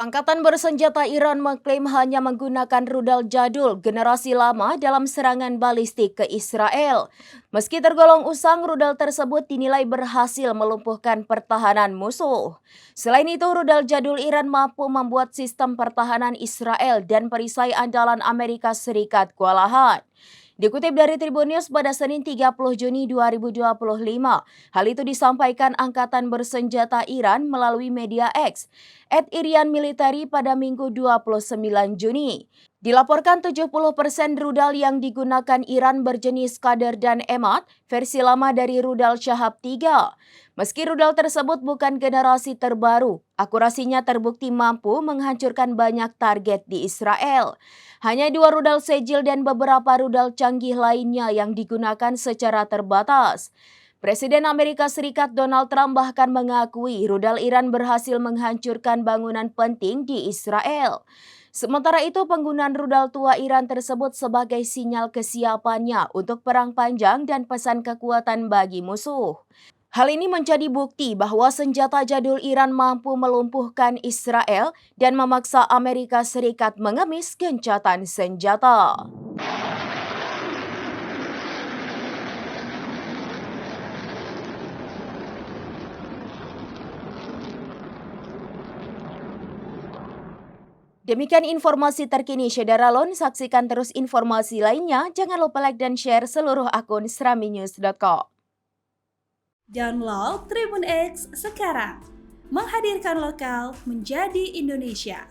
Angkatan bersenjata Iran mengklaim hanya menggunakan rudal jadul generasi lama dalam serangan balistik ke Israel. Meski tergolong usang, rudal tersebut dinilai berhasil melumpuhkan pertahanan musuh. Selain itu, rudal jadul Iran mampu membuat sistem pertahanan Israel dan perisai andalan Amerika Serikat kewalahan. Dikutip dari Tribun News pada Senin 30 Juni 2025, hal itu disampaikan Angkatan Bersenjata Iran melalui media X, @irianmilitary pada Minggu 29 Juni. Dilaporkan 70% rudal yang digunakan Iran berjenis Qader dan Emad, versi lama dari rudal Shahab 3. Meski rudal tersebut bukan generasi terbaru, akurasinya terbukti mampu menghancurkan banyak target di Israel. Hanya 2 rudal Sejil dan beberapa rudal canggih lainnya yang digunakan secara terbatas. Presiden Amerika Serikat Donald Trump bahkan mengakui rudal Iran berhasil menghancurkan bangunan penting di Israel. Sementara itu, penggunaan rudal tua Iran tersebut sebagai sinyal kesiapannya untuk perang panjang dan pesan kekuatan bagi musuh. Hal ini menjadi bukti bahwa senjata jadul Iran mampu melumpuhkan Israel dan memaksa Amerika Serikat mengemis gencatan senjata. Demikian informasi terkini Syederalon, saksikan terus informasi lainnya. Jangan lupa like dan share seluruh akun seraminews.com. Download Tribun X sekarang, menghadirkan lokal menjadi Indonesia.